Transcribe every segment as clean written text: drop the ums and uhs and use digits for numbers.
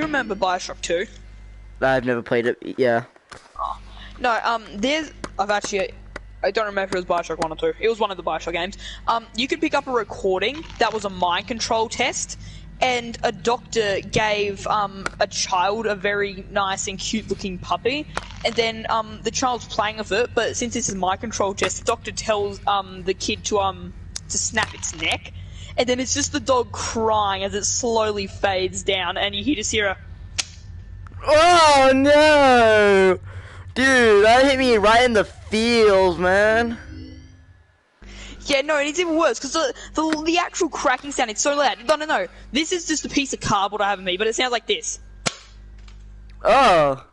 remember Bioshock 2? I've never played it. Yeah. Oh. No, I don't remember if it was Bioshock 1 or 2. It was one of the Bioshock games. You could pick up a recording that was a mind control test, and a doctor gave a child a very nice and cute looking puppy, and then the child's playing with it, but since this is a mind control test, the doctor tells the kid to snap its neck, and then it's just the dog crying as it slowly fades down, and you just hear a... Oh no! Dude, that hit me right in the feels, man. Yeah, no, and it's even worse, because the actual cracking sound, it's so loud. No. This is just a piece of cardboard I have in me, but it sounds like this. Oh.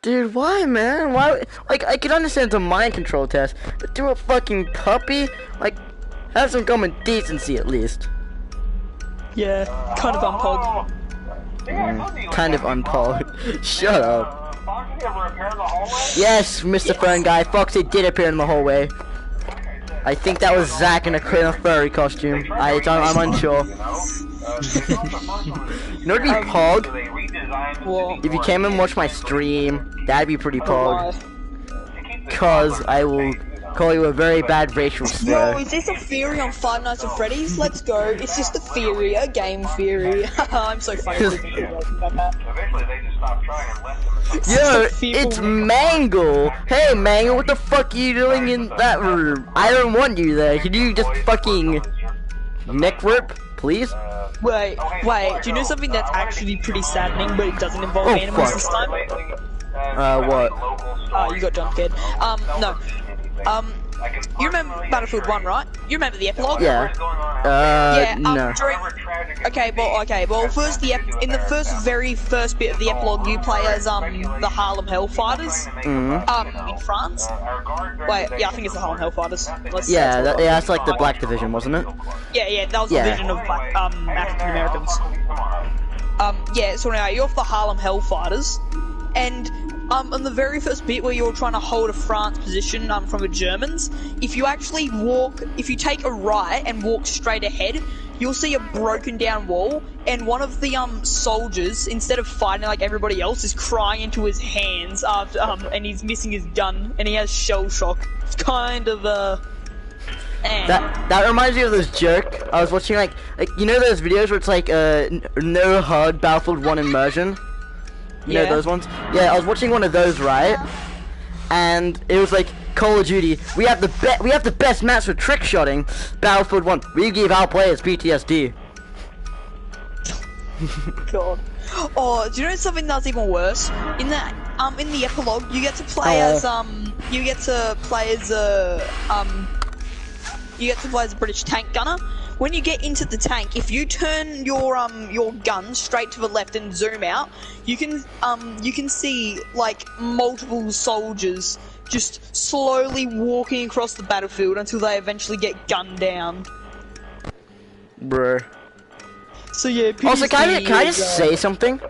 Dude, why, man? Why? Like, I can understand it's a mind control test, but do a fucking puppy? Like, have some common decency at least. Yeah, kind of unpogged. Kind of unpogged. Shut up. Yes, Mr. Fern Guy, Foxy did appear in the hallway. I think that was Zach in a furry costume. I'm unsure. You know what'd be pog? What? If you came and watched my stream, that'd be pretty pog. Cause I will call you a very bad racial slur. Yo, is this a theory on Five Nights at Freddy's? Let's go. It's just a theory, a game theory. I'm so funny. Yo, it's Mangle! Hey Mangle, what the fuck are you doing in that room? I don't want you there. Can you just fucking neck rip, please? Wait, do you know something that's actually pretty saddening, but it doesn't involve animals this time? What? You got jump scared. No. You remember Battlefield 1, right? You remember the epilogue? Yeah. No. Well, first in the very first bit of the epilogue, you play as the Harlem Hellfighters. In France. Wait, yeah, I think it's the Harlem Hellfighters. That's like the Black Division, wasn't it? Yeah, that was the division of African Americans. So now you're off the Harlem Hellfighters, and on the very first bit where you're trying to hold a France position from the Germans, if you take a right and walk straight ahead, you'll see a broken down wall, and one of the soldiers, instead of fighting like everybody else, is crying into his hands after and he's missing his gun and he has shell shock. It's kind of That reminds me of this joke. I was watching like you know those videos where it's like no hard Battlefield 1 immersion. You know those ones? Yeah, I was watching one of those, right? And it was like Call of Duty. We have the best maps for trick shotting. Battlefield 1. We give our players PTSD. God. Oh, do you know something that's even worse? In the epilogue, you get to play as a British tank gunner. When you get into the tank, if you turn your gun straight to the left and zoom out, you can see like multiple soldiers just slowly walking across the battlefield until they eventually get gunned down. Bruh. So yeah. Also, can I just say something?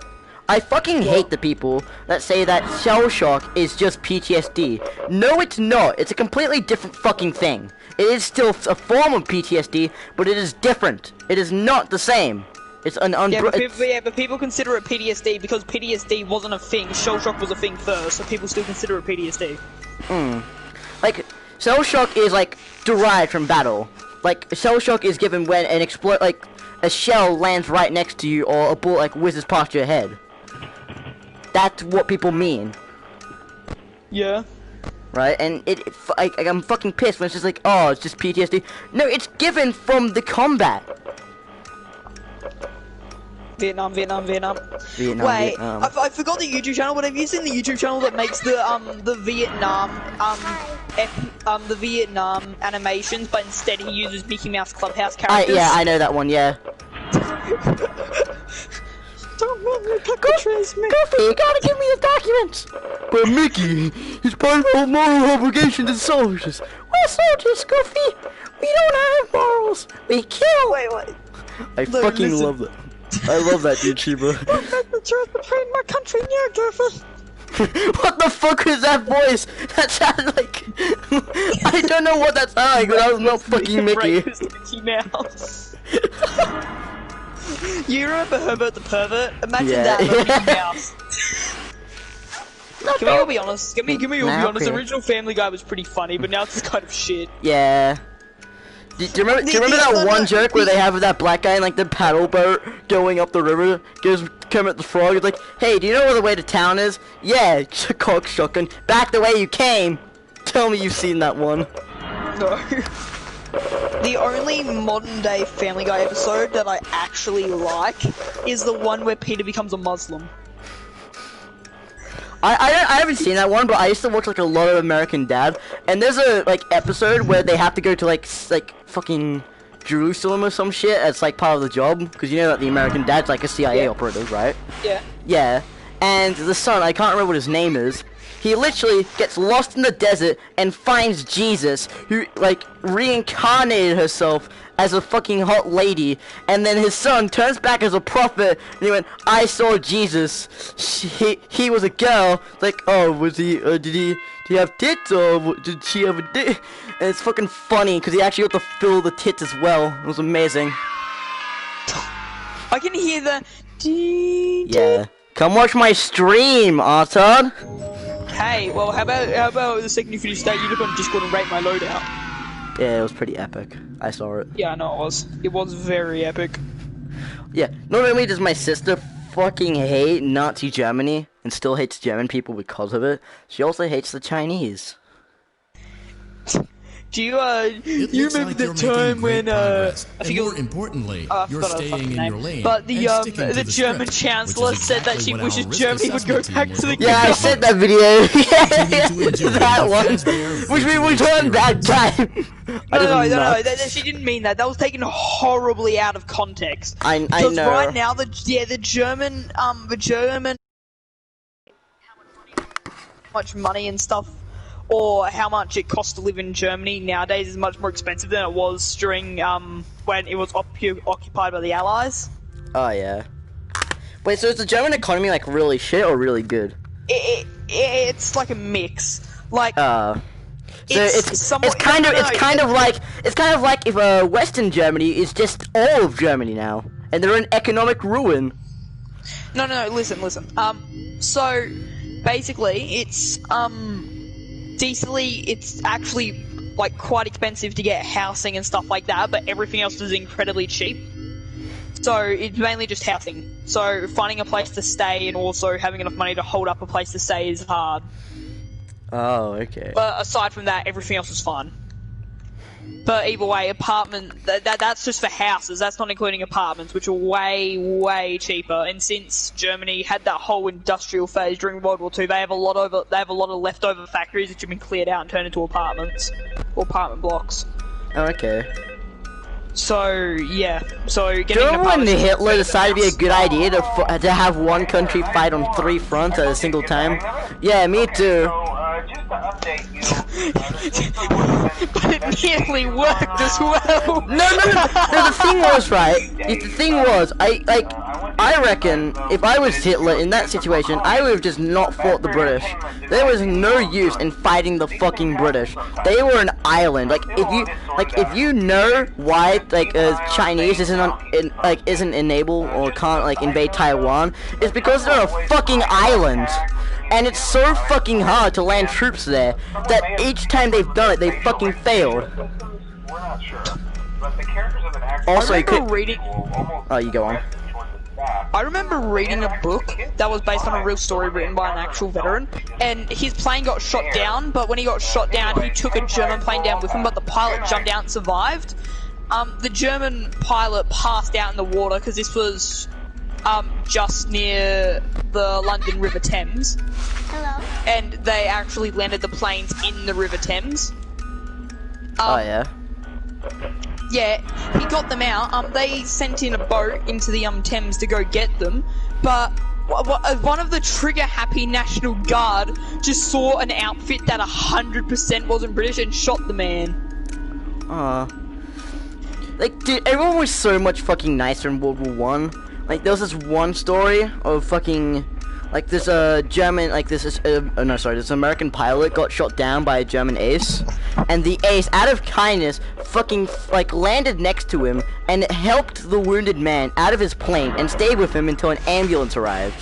I fucking hate the people that say that shell shock is just PTSD. No, it's not. It's a completely different fucking thing. It is still a form of PTSD, but it is different. It is not the same. It's an but people consider it PTSD because PTSD wasn't a thing. Shell shock was a thing first, so people still consider it PTSD. Like, shell shock is like derived from battle. Like, shell shock is given when a shell lands right next to you or a bullet like whizzes past your head. That's what people mean. Yeah. Right, and I'm fucking pissed when it's just like, oh, it's just PTSD. No, it's given from the combat. Vietnam. Wait, Vietnam. I forgot the YouTube channel, but have you seen the YouTube channel that makes the Vietnam animations, but instead he uses Mickey Mouse Clubhouse characters? Yeah, I know that one, yeah. Don't make me Goofy, you gotta give me the documents! But Mickey, it's part of our moral obligation to soldiers. We're soldiers, Goofy! We don't have morals! We kill! Wait. I fucking love that. I love that YouTuber. Don't make the choice between my country and you, Goofy! What the fuck was that voice? That sounded like... I don't know what that sounded like, but that was not fucking Mickey. Mickey Mouse. You remember Herbert the Pervert? Imagine Yeah. that, but Mickey Mouse. Can we all be honest? Can we all be honest? The original Family Guy was pretty funny, but now it's just kind of shit. Yeah. Do you remember that one joke where they have that black guy in like the paddle boat going up the river? Goes Kermit the Frog. He's like, "Hey, do you know where the way to town is?" "Yeah, cock shotgun. Back the way you came." Tell me you've seen that one. No. The only modern day Family Guy episode that I actually like is the one where Peter becomes a Muslim. I haven't seen that one, but I used to watch like a lot of American Dad, and there's a like episode where they have to go to like fucking Jerusalem or some shit as like part of the job, because you know that the American Dad's like a CIA operative, right? Yeah. Yeah, and the son, I can't remember what his name is. He literally gets lost in the desert and finds Jesus, who like reincarnated herself as a fucking hot lady, and then his son turns back as a prophet, and he went, "I saw Jesus. He was a girl." Like, oh, was he? Did he have tits, or did she have a dick? And it's fucking funny because he actually got to fill the tits as well. It was amazing. I can hear the. Yeah. Come watch my stream, Artod. Hey, well, how about the second you finish that, you look on Discord and rate my loadout. Yeah, it was pretty epic. I saw it. Yeah, I know it was. It was very epic. Yeah, not only does my sister fucking hate Nazi Germany and still hates German people because of it, she also hates the Chinese. Do you remember the time when I think more importantly, you're forgot her staying fucking in name. your lane. But the the German script, chancellor which is said that exactly she what wishes our risk Germany would go assessment back team to the was Yeah, I looking said for. that video. Continue to enjoy That the one. Fazbear Which we virtual were talking that time. No, she didn't mean that. That was taken horribly out of context. I Because know. right now, the German, how much money and stuff, or how much it costs to live in Germany nowadays is much more expensive than it was during, when it was occupied by the Allies. Oh, yeah. Wait, so is the German economy, like, really shit or really good? It's like a mix. Like, So it's kind of like if Western Germany is just all of Germany now, and they're in economic ruin. No, listen. So, basically, it's actually, like, quite expensive to get housing and stuff like that, but everything else is incredibly cheap. So, it's mainly just housing. So, finding a place to stay and also having enough money to hold up a place to stay is hard. Oh, okay. But aside from that, everything else is fine. But either way, that's just for houses. That's not including apartments, which are way cheaper. And since Germany had that whole industrial phase during World War II, they have a lot of leftover factories which have been cleared out and turned into apartments or apartment blocks. Oh, okay. So yeah, Do you remember when Hitler decided it'd be a good idea to have one country fight on 3 fronts at a single time? Yeah, me too. Just to update you. But it nearly worked as well. No, the thing was, right, I reckon if I was Hitler in that situation, I would have just not fought the British. There was no use in fighting the fucking British. They were an island. If you know why, Chinese isn't enabled or can't, invade Taiwan, it's because they're a fucking island. And it's so fucking hard to land troops there that each time they've done it, they fucking failed. We're not sure. But the characters of an actual Also, you could... reading. Oh, you go on. I remember reading a book that was based on a real story written by an actual veteran, and his plane got shot down, but when he got shot down, he took a German plane down with him, but the pilot jumped out and survived. The German pilot passed out in the water, because this was just near the London River Thames. Hello. And they actually landed the planes in the River Thames. Oh, yeah. Yeah, he got them out. They sent in a boat into the Thames to go get them, but one of the trigger-happy National Guard just saw an outfit that 100% wasn't British and shot the man. Dude, everyone was so much fucking nicer in World War I. There was this one story of fucking Like this German, like this no sorry, this American pilot got shot down by a German ace, and the ace, out of kindness, fucking like landed next to him and helped the wounded man out of his plane and stayed with him until an ambulance arrived.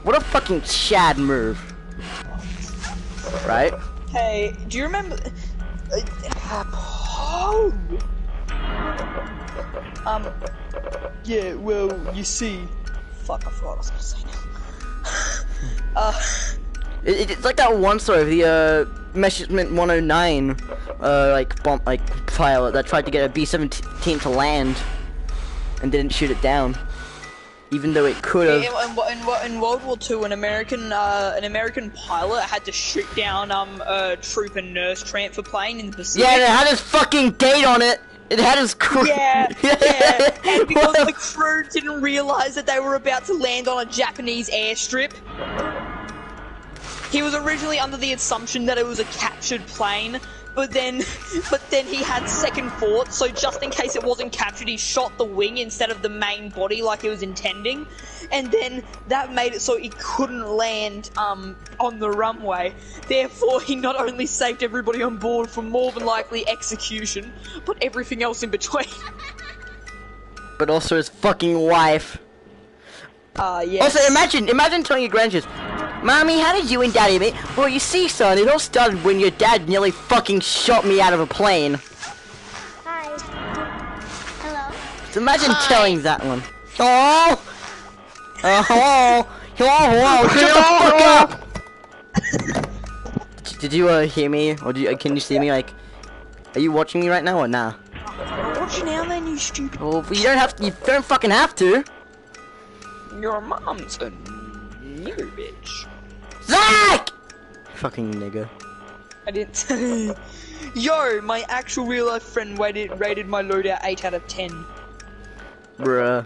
What a fucking Chad move, right? Hey, do you remember? Yeah. Well, you see, fuck, I forgot what I was gonna say now. It's like that one story of the Messerschmitt 109 like pilot that tried to get a B-17 to land and didn't shoot it down, even though it could have. Yeah, in World War II, an American pilot had to shoot down a troop and nurse transfer plane in the Pacific. Yeah, and it had his fucking date on it. It had his crew. Yeah, yeah. And because the crew didn't realize that they were about to land on a Japanese airstrip, he was originally under the assumption that it was a captured plane, but then he had second thoughts, so just in case it wasn't captured, he shot the wing instead of the main body like he was intending, and then that made it so he couldn't land on the runway. Therefore, he not only saved everybody on board from more than likely execution, but everything else in between. But also his fucking wife. Yes. Also, imagine telling your grandkids, "Mommy, how did you and Daddy meet?" "Well, you see, son, it all started when your dad nearly fucking shot me out of a plane." Hi. Hello. So imagine telling that one. Oh! Hello! Hello! Shut the fuck up! Did you hear me? Or can you see me? Like, are you watching me right now or nah? Watch you now then, you stupid. Well, you don't have to, you don't fucking have to. Your mom's a nigger bitch. Zach! Fucking nigger. I didn't. Yo, my actual real life friend rated my loadout 8 out of 10. Bruh.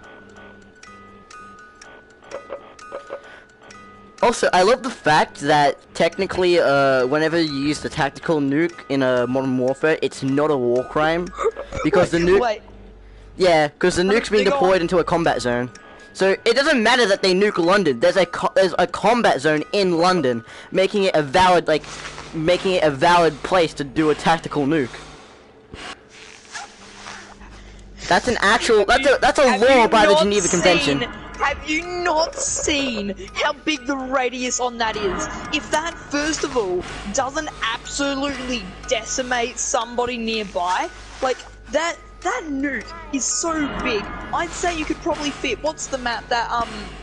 Also, I love the fact that technically, whenever you use the tactical nuke in a Modern Warfare, it's not a war crime, because the nuke. Wait. Yeah, because the nuke's being deployed into a combat zone. So it doesn't matter that they nuke London. There's a combat zone in London, making it a valid place to do a tactical nuke. That's an actual. That's a law by the Geneva Convention. Have you not seen how big the radius on that is? If that, first of all, doesn't absolutely decimate somebody nearby, like that nuke is so big, I'd say you could probably fit, what's the map, that,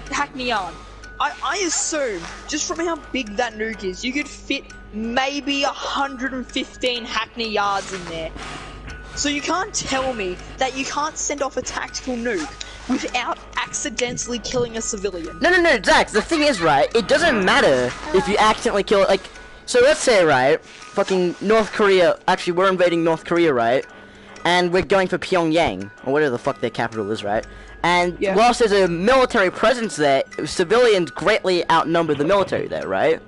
Hackney Yard. I assume, just from how big that nuke is, you could fit maybe 115 Hackney Yards in there. So you can't tell me that you can't send off a tactical nuke without accidentally killing a civilian. No, Zach, the thing is, right, it doesn't matter if you accidentally kill, like, so let's say, right, fucking North Korea, actually, we're invading North Korea, right, and we're going for Pyongyang, or whatever the fuck their capital is, right, and whilst there's a military presence there, civilians greatly outnumber the military there, right,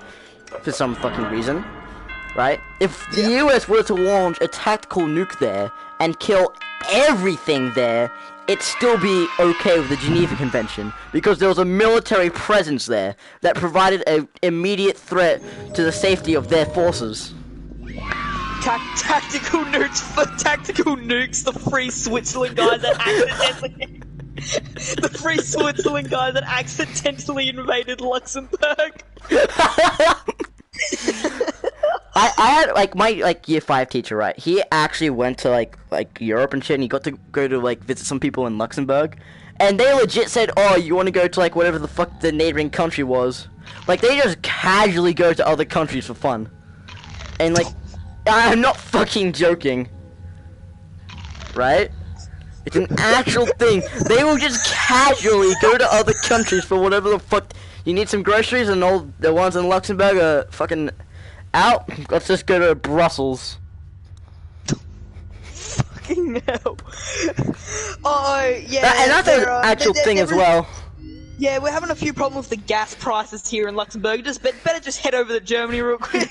for some fucking reason, right, if the US were to launch a tactical nuke there, and kill everything there, it'd still be okay with the Geneva Convention, because there was a military presence there that provided an immediate threat to the safety of their forces. Tactical nukes, the free Switzerland guys that accidentally... the free Switzerland guys that accidentally invaded Luxembourg. I had my year 5 teacher, right? He actually went to like Europe and shit, and he got to go to visit some people in Luxembourg, and they legit said, "Oh, you want to go to whatever the fuck the neighboring country was?" Like they just casually go to other countries for fun, and I'm not fucking joking, right? It's an actual thing. They will just casually go to other countries for whatever the fuck. You need some groceries, and all the ones in Luxembourg are fucking out. Let's just go to Brussels. Fucking hell. Oh, yeah. And that's an actual thing as well. Yeah, we're having a few problems with the gas prices here in Luxembourg. Better just head over to Germany real quick.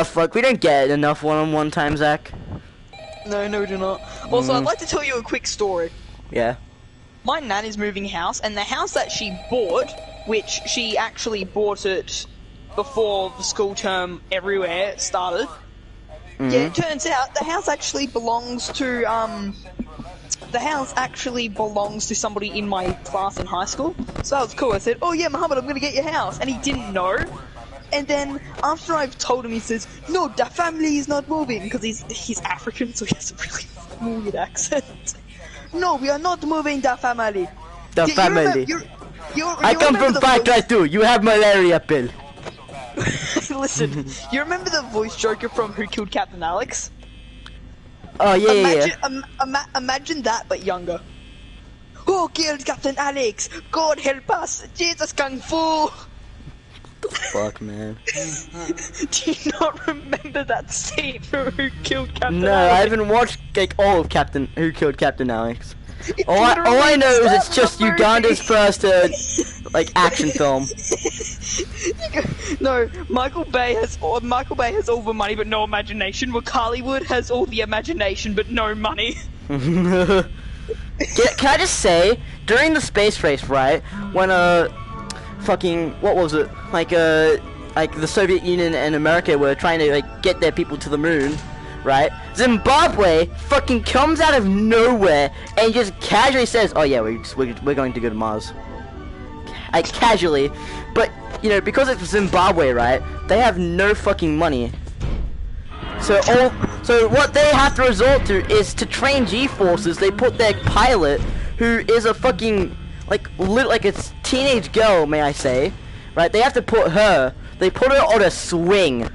Fuck, we don't get enough one-on-one time, Zach. No, we do not. Also, I'd like to tell you a quick story. Yeah. My nan is moving house, and the house that she bought, which she actually bought it before the school term everywhere started. Yeah, it turns out the house actually belongs to somebody in my class in high school. So that was cool. I said, "Oh yeah, Muhammad, I'm gonna get your house," and he didn't know. And then after I've told him, he says, "No, the family is not moving," because he's African, so he has a really weird accent. "No, we are not moving the family." The family. I come from 532. You have malaria pill. Listen, you remember the voice joker from Who Killed Captain Alex? Oh yeah, Imagine that, but younger. Who killed Captain Alex? God help us! Jesus Kung Fu! Fuck, man. Do you not remember that scene from Who Killed Captain Alex? No, I haven't watched like all of Who Killed Captain Alex. All I know is it's just Uganda's first like action film. No, Michael Bay has all the money but no imagination. Hollywood has all the imagination but no money. Can I just say, during the space race, right, when fucking what was it? Like the Soviet Union and America were trying to like get their people to the moon, right? Zimbabwe fucking comes out of nowhere and just casually says, "Oh yeah, we're going to go to Mars." Like casually, but you know, because it's Zimbabwe, right? They have no fucking money. So what they have to resort to is to train G-forces. They put their pilot, who is a fucking like a teenage girl, may I say, right? They have to put her. They put her on a swing.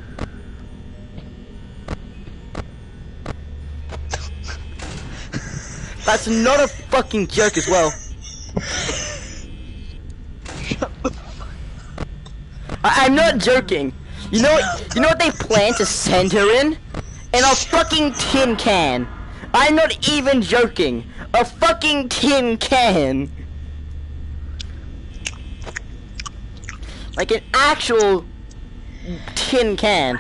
That's not a fucking joke as well. I'm not joking. You know what they plan to send her in? In a fucking tin can. I'm not even joking. A fucking tin can. Like an actual tin can,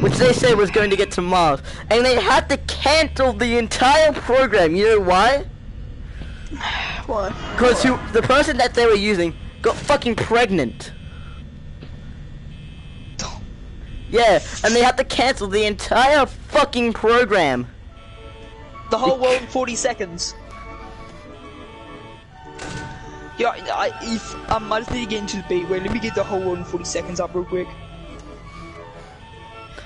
which they said was going to get to Mars, and they had to cancel the entire program. You know why? Why? Because the person that they were using got fucking pregnant. Yeah, and they had to cancel the entire fucking program. The whole world in 40 seconds. Yeah, I just need to get into the beat. Wait, let me get the whole world in 40 seconds up real quick.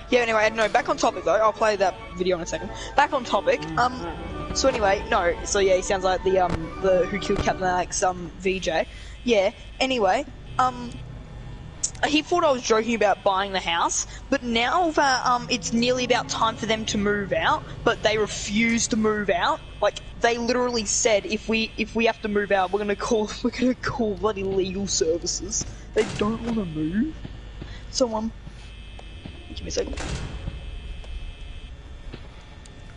Yeah, anyway, no, back on topic though. I'll play that video in a second. Back on topic. So anyway, no. So yeah, he sounds like the Who Killed Captain Alex VJ. Yeah. Anyway, he thought I was joking about buying the house, but now that it's nearly about time for them to move out, but they refuse to move out. Like they literally said, if we have to move out, we're gonna call bloody legal services. They don't want to move. So give me a second.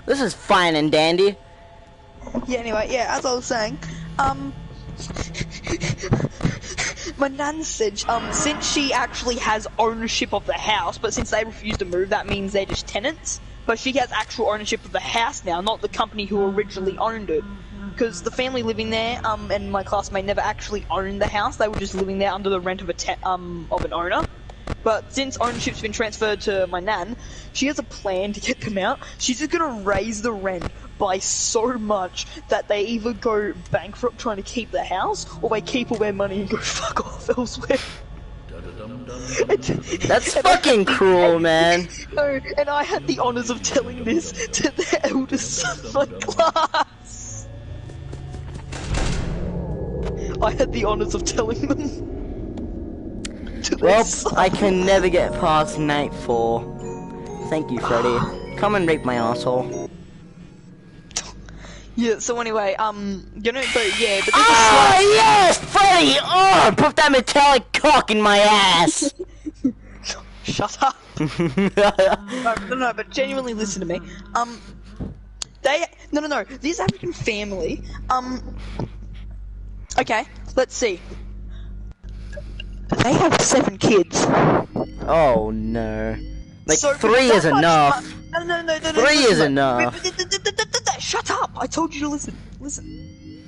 This is fine and dandy. Yeah. Anyway, yeah. As I was saying, my nan said, since she actually has ownership of the house, but since they refuse to move, that means they're just tenants. But she has actual ownership of the house now, not the company who originally owned it. Because the family living there, and my classmate never actually owned the house. They were just living there under the rent of an owner. But since ownership's been transferred to my nan, she has a plan to get them out. She's just gonna raise the rent by so much that they either go bankrupt trying to keep the house, or they keep all their money and go fuck off elsewhere. That's fucking cruel, man. No, and I had the honours of telling this to the eldest son of my class. I had the honours of telling them. Well, I can never get past night 4. Thank you, Freddy. Come and rape my asshole. Yeah, so anyway, but this yes, Freddy! Oh, put that metallic cock in my ass! Shut up! No, but genuinely listen to me. This African family, okay, let's see. They have 7 kids. Oh no. Like So 3 is enough. No. 3 is enough. Shut up! I told you to listen. Listen.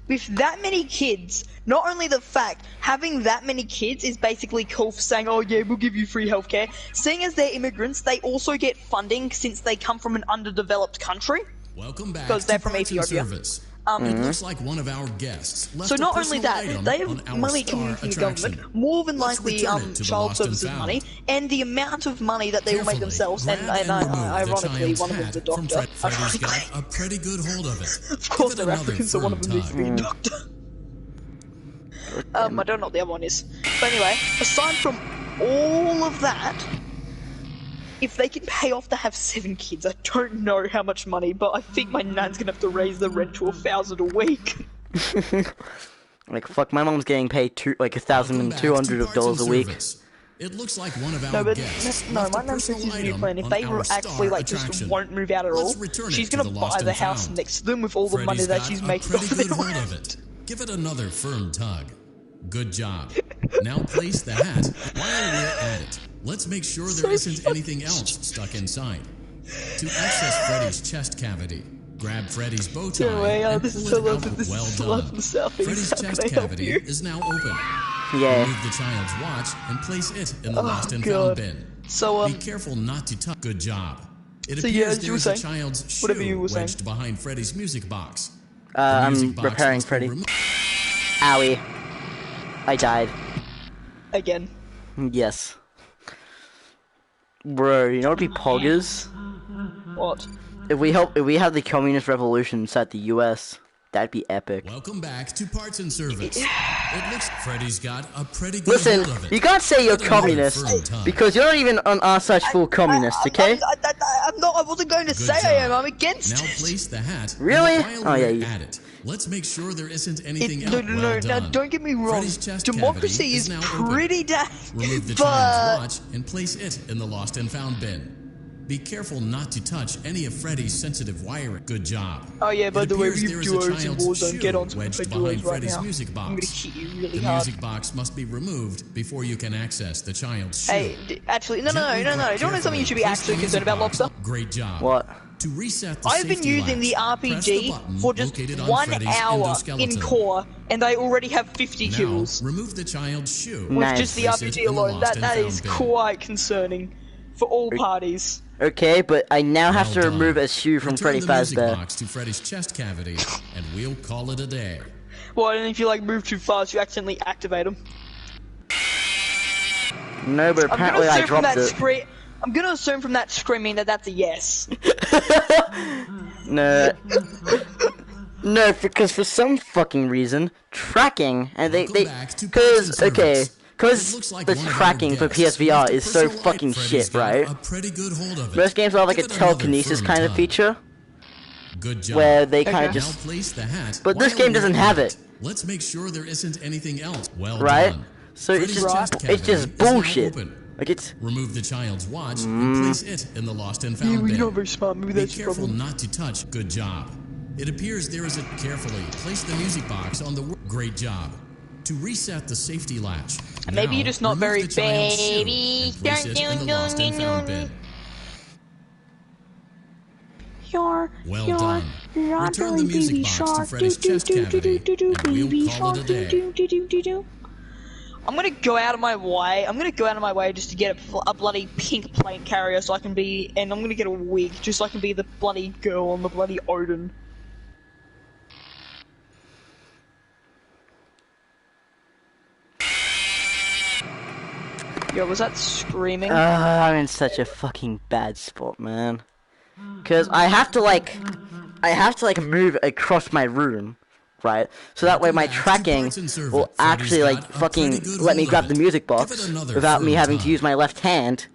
With that many kids, not only the fact having that many kids is basically cool for saying, oh yeah, we'll give you free healthcare. Seeing as they're immigrants, they also get funding since they come from an underdeveloped country. Welcome back Because they're to from Parts and Ethiopia. Service. It looks like one of our guests left So a not only personal that, item they on have our money star coming from the attraction. government, more than Let's likely return it to the child lost and services found. money, and the amount of money that they will make Carefully themselves, and grab remove the ironically, child's one of them's a hat from doctor. Freddy's got a pretty good hold of it. Of course Give it they're another African, so one of them firm needs to be a tug. doctor. I don't know what the other one is. But anyway, aside from all of that, if they can pay off to have 7 kids, I don't know how much money, but I think my nan's gonna have to raise the rent to $1,000 a week. Like, fuck, my mom's getting paid $1,200 a week. It looks like one of our No, but guests no, left my a nan says personal she's a new item plan. If on they our actually star just attraction. won't move out at all, Let's return she's it to gonna the buy lost the and house found. next to them with all the money Freddy's that got she's a making pretty off of good their hold rent. of it. Give it another firm tug. Good job. Now place the hat. While we're at it, let's make sure there isn't anything else stuck inside. To access Freddy's chest cavity, grab Freddy's bow tie and this is pull so it out. lovely. This Well is so lovely. done. Southeast. Freddy's How chest can I help cavity you? is now open. Yeah. Remove the child's watch and place it in the lost and God. found bin. So, Be careful not to touch. Good job. It So, yeah, appears as you were there's a saying, child's whatever you shoe were saying. wedged behind Freddy's music box. The I'm music box repairing must be Freddy. removed. Owie. I died. again. Yes. Bro, you know what'd be poggers? What? If we have the communist revolution inside the US, that'd be epic. Welcome back to Parts and Service. It looks Freddy's got a pretty good Listen, hold of it. you can't say you're Give it another firm communist tug. because you're not even on our side full communist, okay? I'm not. I wasn't going to Good say I am. job. I'm against Now it. place the hat. Really? And while Oh, yeah, we're you- at it, let's make sure there isn't anything else. No, Well now done. don't get me wrong. Freddy's chest Democracy cavity is now open. pretty damn. Remove the But child's watch and place it in the lost and found bin. Be careful not to touch any of Freddy's sensitive wiring. Good job. oh yeah, by It the way, appears we there have is a duos in child's Warzone. shoe Get on to wedged play behind duos right Freddy's now. music I'm box. gonna hit you really The hard. music box must be removed before you can access the child's shoe. Hey, actually, no. Gently Do you want to know something you should be place the actually concerned music about, box. Lobster? Great job. What? To reset the I've been safety using the latch, press the RPG button for just located on 1 Freddy's hour in endoskeleton. core, and I already have 50 Now, kills. remove the child's shoe. With Nice. just the Place it RPG in the alone, lost and that found is bin. quite concerning for all parties. Okay, but I now have to Well done. remove a shoe from Return Freddy the music Fazbear. box to Freddy's chest cavity, and we'll call it a day. Well, and if you like move too fast, you accidentally activate them. No, but apparently I dropped it. I'm gonna assume from that screaming that that's a yes. No. No, because for some fucking reason, tracking, and Welcome they back to cause, Parts and okay, Service. It cause looks like the one of our tracking for guests PSVR left a is so personal fucking Freddy's shit, got right? a pretty good hold of it. Most games have like a Give it another telekinesis firm kind of tug. feature, Good job. where they kind Okay. of Now just, place the hat. but this while game doesn't we're have at it. Let's make sure there isn't anything else. Well right? done. So it's Freddy's just, chest it's cavity just is now bullshit. open. Like it's, Remove the child's watch and place it in the lost and found bin. You're not very smart. Maybe Be that's your careful problem. not to touch. Good job. It appears there is a carefully place the music box on the great job. To reset the safety latch. Maybe Now, you're just not remove very the child's shoe baby. and place it in the lost and found bin. You're Well you're done. you're Return the really music baby box to shark. Freddy's chest cavity, and Baby we'll call it a shark. day. I'm gonna go out of my way. I'm gonna go out of my way just to get a bloody pink plane carrier so I can be, and I'm gonna get a wig just so I can be the bloody girl on the bloody Odin. Yo, was that screaming? I'm in such a fucking bad spot, man. Cause I have to like move across my room, right? So that way my tracking will actually like fucking let me grab the music box without me having to use my left hand.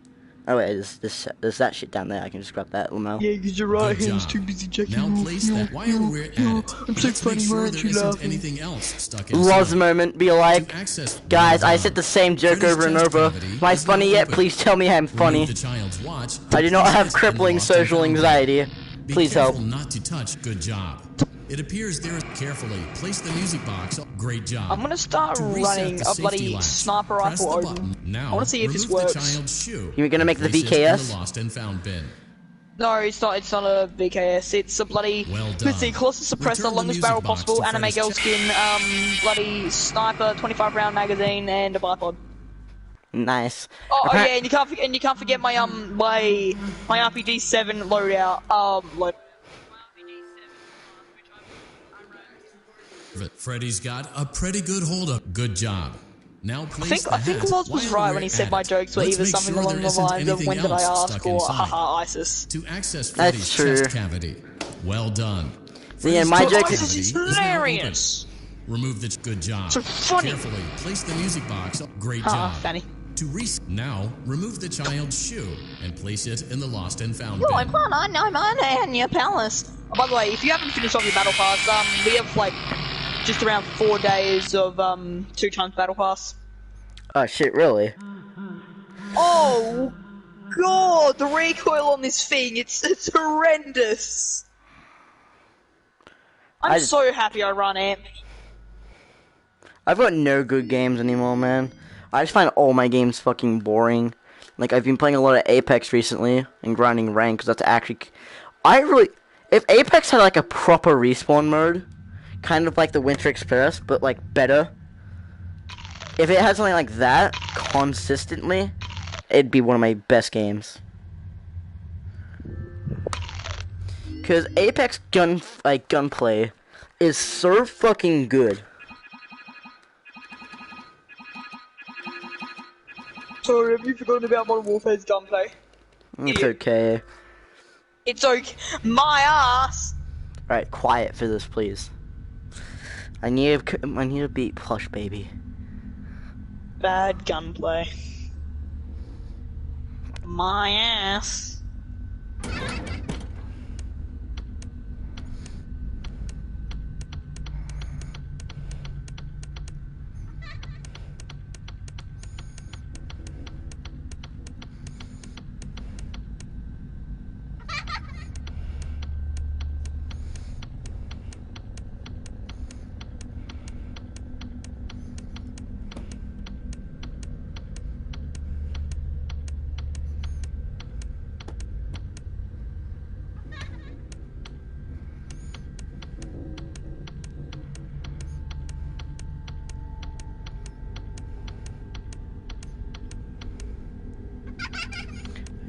Oh wait, there's that shit down there. I can just grab that, Lamau. Yeah, because your right Good hand's job. too busy checking. Now place that while we're at it. I'm so Let's make funny, sure why aren't there you isn't laughing? anything else stuck Loves inside. moment, be like, To access guys, I well said the done. same joke Freddy's over and chest over. cavity Am I is now funny yet? open. Please tell me I'm funny. Remove the child's watch. I do not Place have it in the crippling lost and social found bin. anxiety. Be Please careful help. not to touch. Good job. It appears there is carefully place the music box. Great job. I'm gonna start To reset running the a safety bloody latch, sniper press rifle the Odin. button. Now, I wanna see if this remove works. the child's shoe You're gonna and make the place it in VKS? the lost and found bin. No, it's not. It's not a BKS. It's a bloody. Well done. Let's see, Colossus Return suppressor, the longest music barrel box possible, to anime Freddy's girl check. skin, bloody sniper, 25 round magazine, and a bipod. Nice. Oh yeah, and you can't forget my my RPG 7 loadout. Freddy's got a pretty good hold-up. Good job. Now place the I think hat Loz was while right we're when he said at my it. jokes were Let's either make something sure along there the isn't lines of anything when did I else ask stuck or inside. haha ISIS. To access That's Freddy's true. chest cavity. Well done. Yeah, Freddy's my chest joke cavity ISIS is now open. hilarious. Remove the good job. So funny. Carefully place the music box. Great Haha, job. Fanny. To now remove the child's shoe and place it in the lost and found Oh, bin. I'm on your palace. Oh, by the way, if you haven't finished off your battle pass, we have like just around 4 days of 2 times battle pass. Oh shit, really? Oh god, the recoil on this thing, it's horrendous. I'm so happy I run Amp. I've got no good games anymore, man. I just find all my games fucking boring. Like, I've been playing a lot of Apex recently and grinding rank, because that's actually... If Apex had, like, a proper respawn mode, kind of like the Winter Express, but, like, better. If it had something like that, consistently, it'd be one of my best games. Because Apex gunplay is so fucking good. Sorry, have you forgotten about Modern Warfare's gunplay? It's okay. It's okay. My ass! Alright, quiet for this, please. I need a beat, plush baby. Bad gunplay. My ass.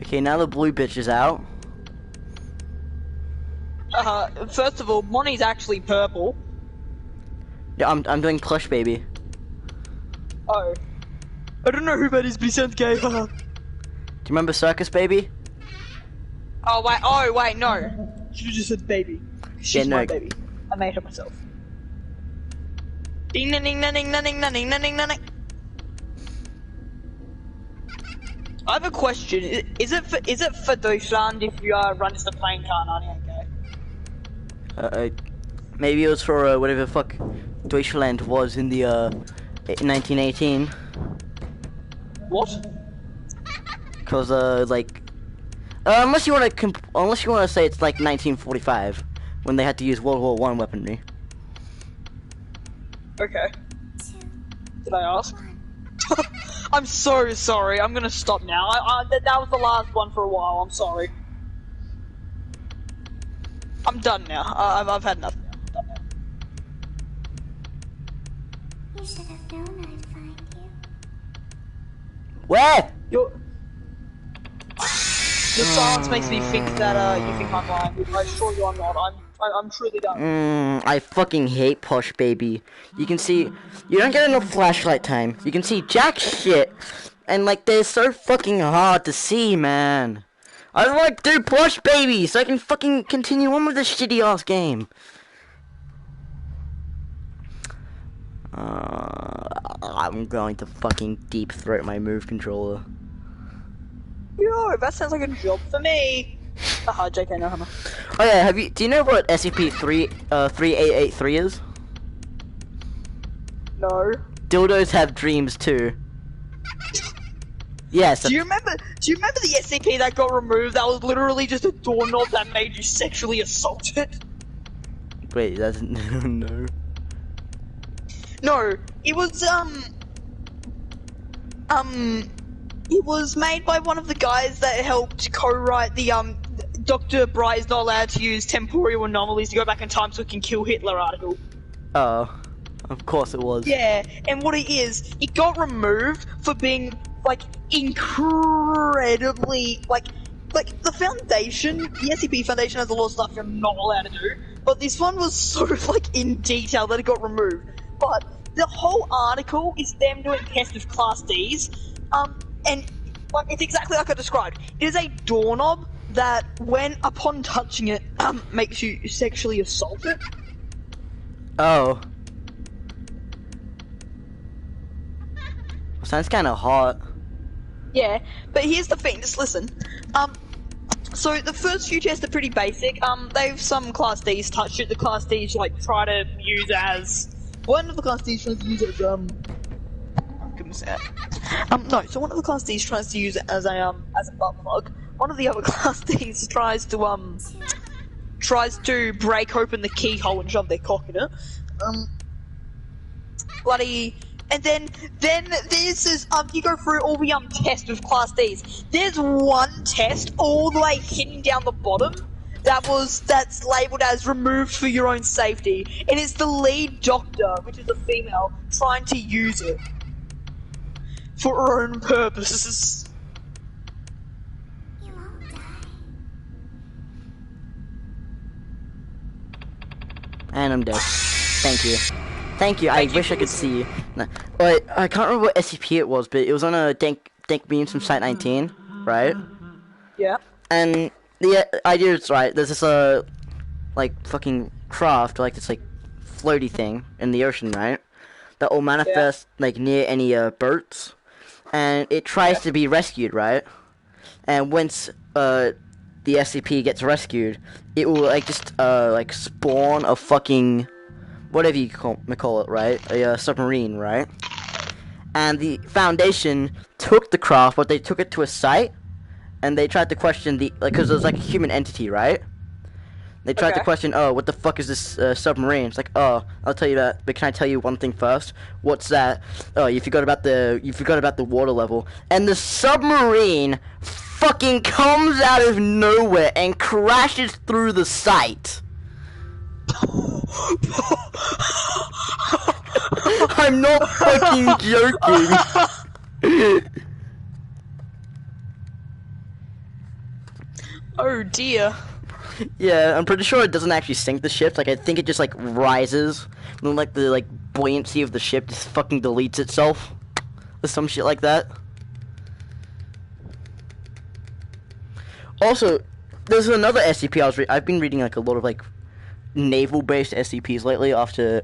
Okay, now the blue bitch is out. First of all, Monty's actually purple. Yeah, I'm doing plush baby. Oh. I don't know who that is, but he sounds gay. Do you remember Circus Baby? Oh wait, no. You just said baby. She's no. my baby. I made her myself. Ding ding ding ding ding ding ding ding ding ding. I have a question. Is it for Deutschland if you run as the plane car 98k? Maybe it was for whatever the fuck Deutschland was in the 1918. What? Cause unless you want to say it's like 1945 when they had to use World War I weaponry. Okay. Did I ask? I'm so sorry. I'm gonna stop now. That was the last one for a while. I'm sorry. I'm done now. I've had enough now. I'm done now. You should have known I'd find you. Where? Your silence makes me think that you think I'm lying. I assure you I'm not. I'm truly done. I fucking hate Plush Baby. You can see, you don't get enough flashlight time. You can see jack shit, and like they're so fucking hard to see, man. I don't like do Plush Baby so I can fucking continue on with this shitty ass game. I'm going to fucking deep throat my move controller. Yo, that sounds like a job for me. Haha, JK, no hammer. Oh yeah, do you know what SCP-3883 is? No. Dildos have dreams too. Yes. Do you remember the SCP that got removed? That was literally just a doorknob that made you sexually assaulted. Wait, that's no. No, it was it was made by one of the guys that helped co-write the Dr. Bright is not allowed to use temporal anomalies to go back in time so he can kill Hitler article. Oh, of course it was. Yeah, and what it is, it got removed for being, like, incredibly, like the Foundation, the SCP Foundation has a lot of stuff you're not allowed to do, but this one was so, like, in detail that it got removed. But the whole article is them doing tests of Class Ds, and, like, it's exactly like I described. It is a doorknob that, when, upon touching it, makes you sexually assaulted. Oh. Sounds kinda hot. Yeah, but here's the thing, just listen. So the first few tests are pretty basic. They've some Class D's touched it. The Class D's like try to use as one of the Class D's tries to use it as goodness no. So one of the Class D's tries to use it as a butt plug. One of the other Class D's tries to break open the keyhole and shove their cock in it. And then this is you go through all the tests with Class D's. There's one test all the way hidden down the bottom that's labelled as removed for your own safety, and it's the lead doctor, which is a female, trying to use it for her own purposes. You won't die. And I'm dead. Thank you. Thank you. I wish I could see. No, but I can't remember what SCP it was, but it was on a dank beams from Site 19, right? Yeah. And the idea is right. There's this like fucking craft, like this like floaty thing in the ocean, right? That will manifest like near any boats, and it tries to be rescued, right? And once the SCP gets rescued, it will like just like spawn a fucking whatever you call it, right? A submarine, right? And the Foundation took the craft, but they took it to a site, and they tried to question the because it was like a human entity, right? They tried to question, oh, what the fuck is this submarine? It's like, oh, I'll tell you that, but can I tell you one thing first? What's that? Oh, you forgot about the water level, and the submarine fucking comes out of nowhere and crashes through the site. I'm not fucking joking. Oh dear. Yeah, I'm pretty sure it doesn't actually sink the ship. Like, I think it just like rises, and then like the buoyancy of the ship just fucking deletes itself, or some shit like that. Also, there's another SCP I've been reading like a lot of like naval-based SCPs lately after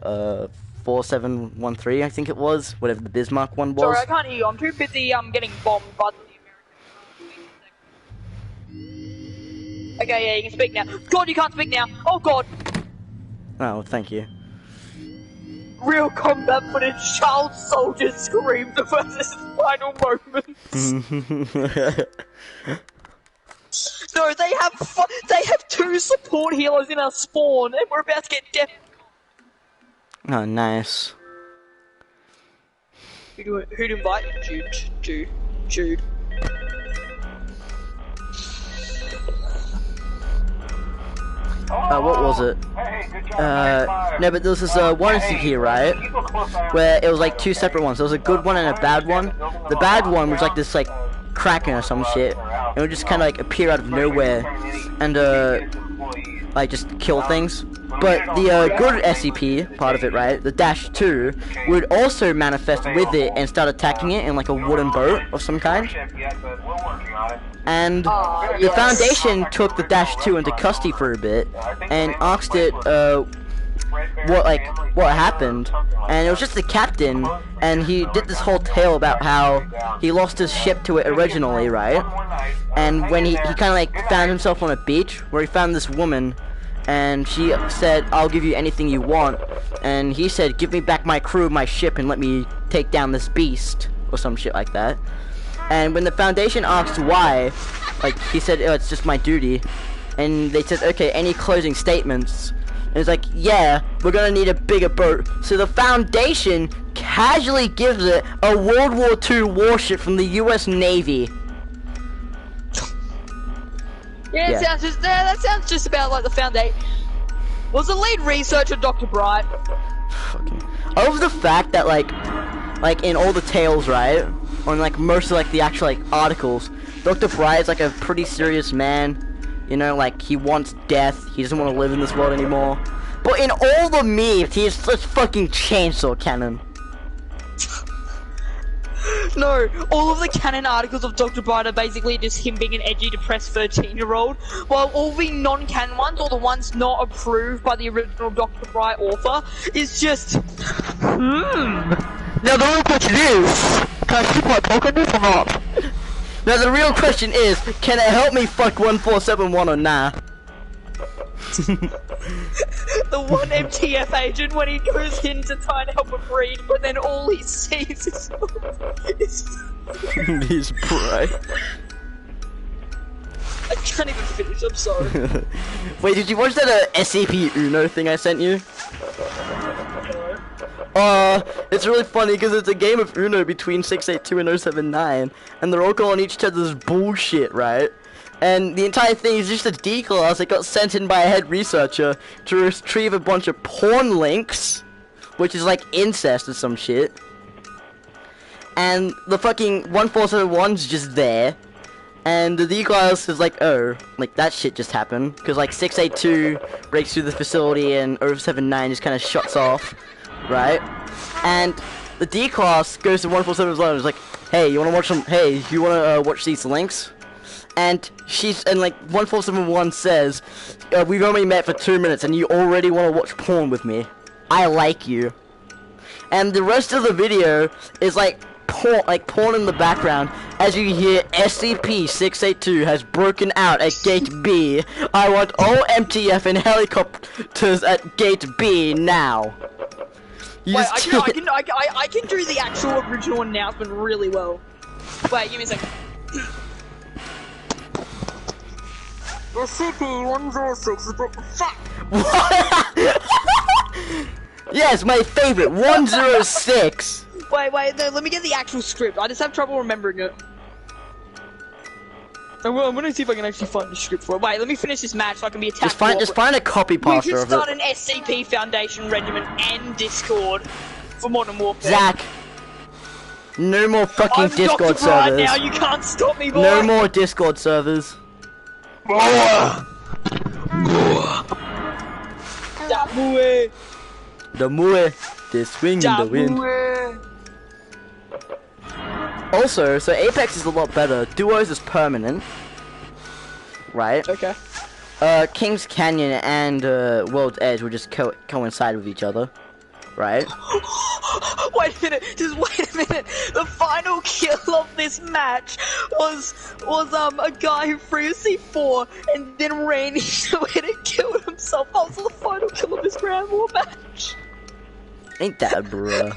4713, I think it was, whatever the Bismarck one was. Sorry, I can't hear you. I'm too busy getting bombed by the Americans. Okay, yeah, you can speak now. God, you can't speak now. Oh God. Oh, thank you. Real combat footage. Child soldiers screamed the first final moments. No, they have two support healers in our spawn, and we're about to get death. Oh, nice. Who'd invite you? Jude. What was it? No, but there was this one SCP, right? Where it was like two separate ones. There was a good one and a bad one. The bad one was like this like kraken or some shit. It would just kind of like appear out of nowhere and like just kill things. But the good SCP part of it, right, the -2, would also manifest with it and start attacking it in like a wooden boat of some kind. And the Foundation took the -2 into custody for a bit and asked it what happened, and it was just the captain, and he did this whole tale about how he lost his ship to it originally, right? And when he kind of like found himself on a beach where he found this woman, and she said, I'll give you anything you want, and he said, give me back my crew, my ship, and let me take down this beast, or some shit like that. And when the Foundation asked why, like, he said, oh, it's just my duty, and they said, okay, any closing statements? And it's like, yeah, we're gonna need a bigger boat. So the Foundation casually gives it a World War II warship from the US Navy. Yeah, Yeah. that sounds just about like the foundation. Was the lead researcher Dr. Bright? Fucking. I love the fact that like in all the tales, right? On like most of like the actual like articles, Dr. Bright is like a pretty serious man. You know, like he wants death. He doesn't want to live in this world anymore. But in all the memes, he is just fucking chainsaw cannon. No, all of the canon articles of Dr. Bright are basically just him being an edgy, depressed 13-year-old, while all the non-canon ones, or the ones not approved by the original Dr. Bright author, is just, Now the real question is, can I keep my poke on this or not? Now the real question is, can it help me fuck 1471 or nah? The one MTF agent when he goes in to try and help him breed, but then all he sees is He's bright. I can't even finish, I'm sorry. Wait, did you watch that SCP Uno thing I sent you? It's really funny because it's a game of Uno between 682 and 079, and they're all calling each other's bullshit, right? And the entire thing is just a D-class that got sent in by a head researcher to retrieve a bunch of porn links, which is like incest or some shit. And the fucking 1471's just there, and the D-class is like, oh, like that shit just happened, because like 682 breaks through the facility and 079 just kind of shuts off, right? And the D-class goes to 1471 and is like, hey, you wanna watch some, hey, you wanna watch these links? And like 1471 says, we've only met for 2 minutes and you already want to watch porn with me. I like you. And the rest of the video is like porn in the background as you hear SCP-682 has broken out at Gate B. I want all MTF and helicopters at Gate B now. Wait, I can do the actual original announcement really well. Wait, give me a second. SCP-106 fuck! Yes, my favorite, 106! Wait, no, let me get the actual script. I just have trouble remembering it. I'm gonna see if I can actually find the script for it. Wait, let me finish this match so I can be attacked. Just find a copy We pasta should of start it. an SCP Foundation Regiment and Discord for Modern Warfare. Zach, no more fucking I'm Discord Dr. Bright servers. now, you can't stop me, boy! No more Discord servers. Dabue! The mue, the swing in the wind. Dabue! Also, so Apex is a lot better. Duos is permanent, right? Okay. Kings Canyon and World's Edge will just coincide with each other, right? Wait a minute, just wait a minute. The final kill of this match was a guy who threw a C4 and then ran into it and killed himself. That was the final kill of this Grand War match. Ain't that bruh?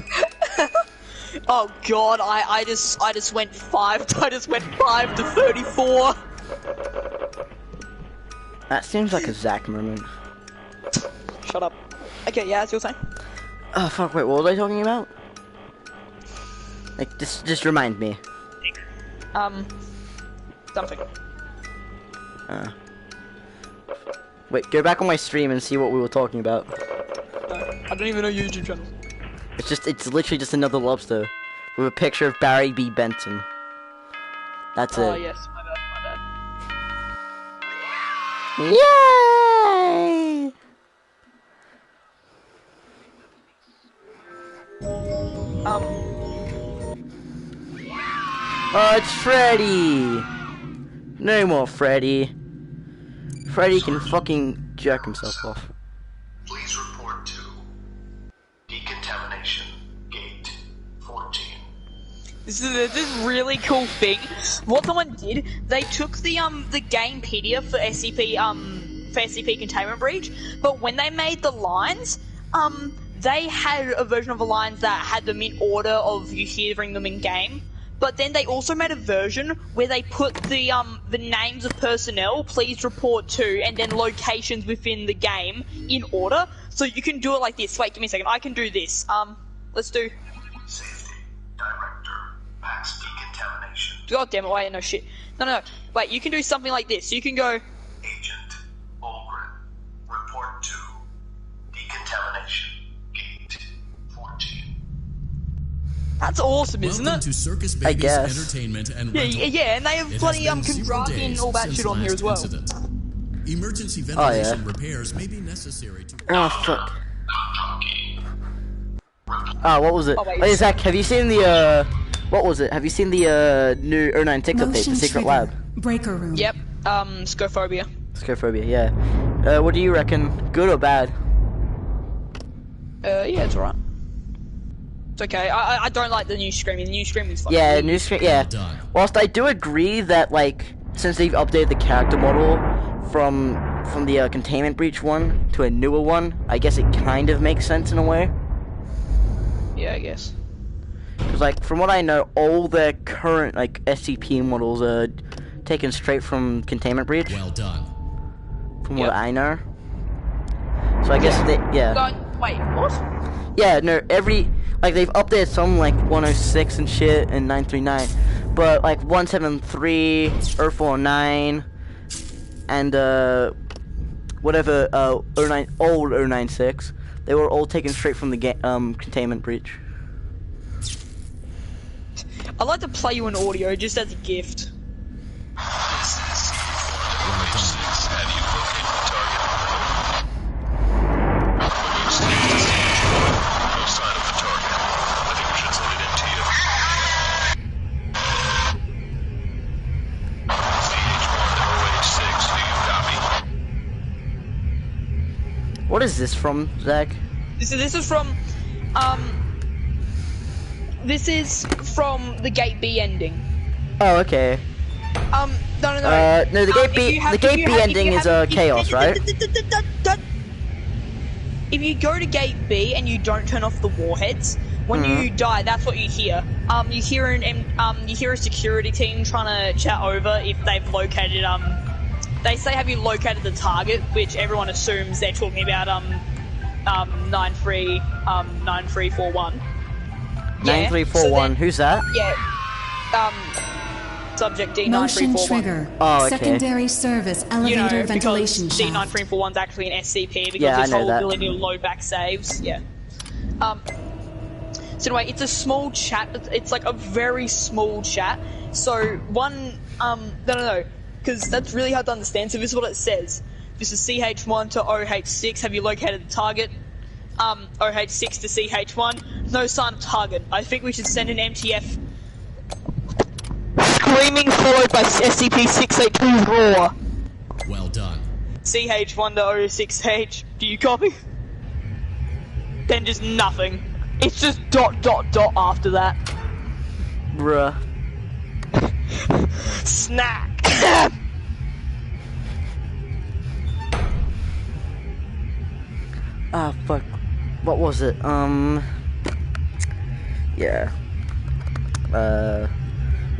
Oh god, I just went 5 to 34. That seems like a Zach moment. Shut up. Okay, yeah, as you were saying. Oh fuck, wait, what was I talking about? Like, just remind me. Something. Wait, go back on my stream and see what we were talking about. No, I don't even know your YouTube channel. It's literally just another lobster with a picture of Barry B. Benson. That's Oh it. yes, my bad. Yay! Oh, it's Freddy! No more Freddy. Freddy can fucking jerk himself off. Please report to decontamination gate 14. This is really cool thing. What someone did, they took the Gamepedia for SCP containment breach, but when they made the lines, they had a version of the lines that had them in order of you hearing them in game. But then they also made a version where they put the names of personnel, please report to, and then locations within the game in order. So you can do it like this. Wait, give me a second. I can do this. Let's do. Safety Director, max decontamination. God damn it! Wait, no shit. No. Wait, you can do something like this. You can go Agent Olgren, report to decontamination gate 14. That's awesome, isn't Welcome it? to Circus I Baby's guess. entertainment and Yeah, rental. yeah, and they have It plenty has been 0 Kendraki and days all that since shit on here last as well. incident. Emergency Oh, yeah. ventilation repairs may be necessary to. Oh fuck. Ah, what was it? Oh, wait. Hey Zach, have you seen the what was it? Have you seen the new 096 update, the Motion secret trigger. lab? Breaker room. Yep. Scophobia. Scophobia, yeah. What do you reckon? Good or bad? Yeah, it's alright. It's okay. I don't like the new screaming. The new screaming's fucking Yeah, weird. new screen. Yeah. Done. Whilst I do agree that like since they've updated the character model from the containment breach one to a newer one, I guess it kind of makes sense in a way. Yeah, I guess. Because like from what I know, all their current like SCP models are taken straight from containment breach. Well done. From Yep. what I know. So I guess they Wait, what? yeah, no, like they've updated some like 106 and shit and 939, but like 173, 049, and whatever 09 old 096, they were all taken straight from the containment breach. I'd like to play you an audio just as a gift. What is this from, Zach? This is from this is from the Gate B ending. Oh, okay. No. No, the Gate B, the Gate B ending is chaos, right? If you go to Gate B and you don't turn off the warheads, when you die, that's what you hear. You hear a security team trying to chat over if they've located They say, have you located the target, which everyone assumes they're talking about 9341. 9341. Who's that? Yeah. Subject Motion D9341. trigger. Oh, okay. Secondary service elevator ventilation because shaft. D9341 is actually an SCP because Yeah, I this know whole that. ability to load back saves. Yeah. So anyway, it's a small chat. It's like a very small chat. So one, no, because that's really hard to understand. So this is what it says. This is CH1 to OH6. Have you located the target? OH6 to CH1. No sign of target. I think we should send an MTF. Screaming followed by SCP-682 roar. Well done. CH1 to O6H. Do you copy? Then just nothing. It's just ... after that. Bruh. Snack. Ah, fuck. What was it? Yeah. No,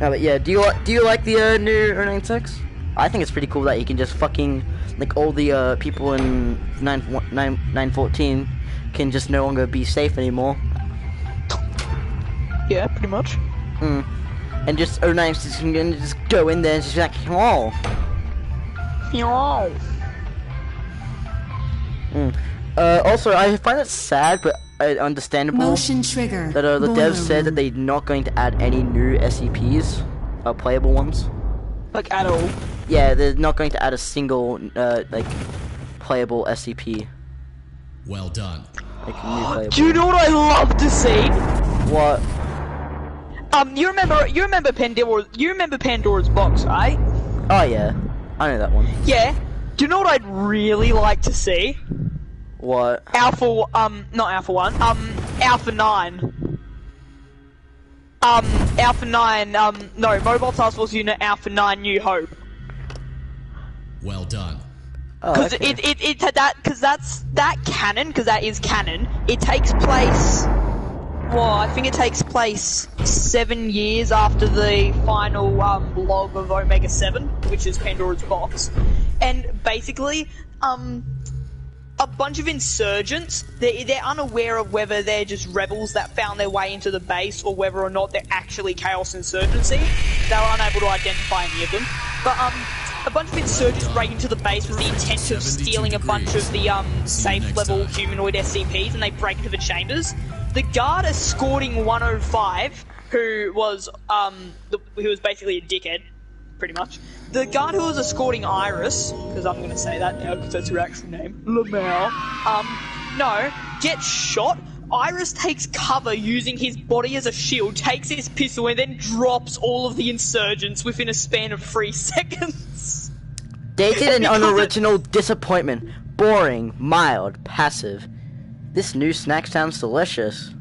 but yeah. Do you like the new 096? I think it's pretty cool that you can just fucking like all the people in 914 can just no longer be safe anymore. Yeah, pretty much. And just 096 can just go in there and just be like, oh. Also, I find it sad, but understandable Motion trigger. that the boiler devs said that room. they're not going to add any new SCPs, playable ones. Like at all. Yeah, they're not going to add a single like playable SCP. Well done. Like new playable. Do you know what I love to see? What? You remember Pandora's box, right? Oh yeah, I know that one. Yeah. Do you know what I'd really like to see? What? Alpha 9. Alpha 9, no, Mobile Task Force Unit Alpha 9 New Hope. Well done. Oh, Because okay. that canon, because that is canon, it takes place, well, I think it takes place 7 years after the final log of Omega 7, which is Pandora's box. And basically, a bunch of insurgents, they're unaware of whether they're just rebels that found their way into the base or whether or not they're actually Chaos Insurgency. They were unable to identify any of them. But a bunch of insurgents break into the base with the intent of stealing a bunch of the safe level humanoid SCPs, and they break into the chambers. The guard escorting 105, who was basically a dickhead, pretty much. The guard who was escorting Iris, because I'm gonna say that now because that's her actual name, Lamau, gets shot. Iris takes cover using his body as a shield, takes his pistol, and then drops all of the insurgents within a span of 3 seconds. Dated and unoriginal, disappointment, boring, mild, passive. This new snack sounds delicious.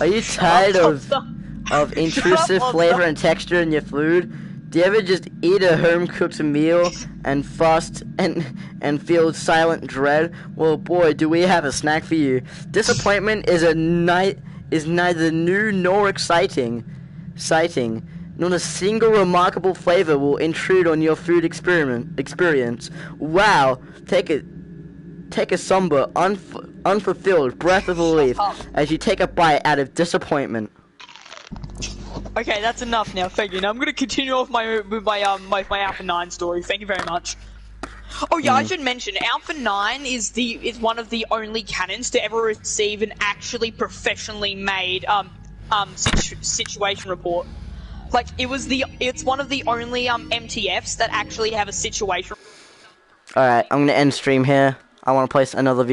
Are you tired of intrusive flavor and texture in your food? Do you ever just eat a home-cooked meal and feel silent dread? Well, boy, do we have a snack for you. Disappointment is neither new nor exciting. Not a single remarkable flavor will intrude on your food experience. Wow, take a somber, unfulfilled breath of relief as you take a bite out of disappointment. Okay, that's enough now. Thank you. Now I'm going to continue off my Alpha 9 story. Thank you very much. Oh yeah, I should mention Alpha 9 is one of the only cannons to ever receive an actually professionally made situation report. Like it's one of the only MTFs that actually have a situation. All right, I'm going to end stream here. I want to place another video.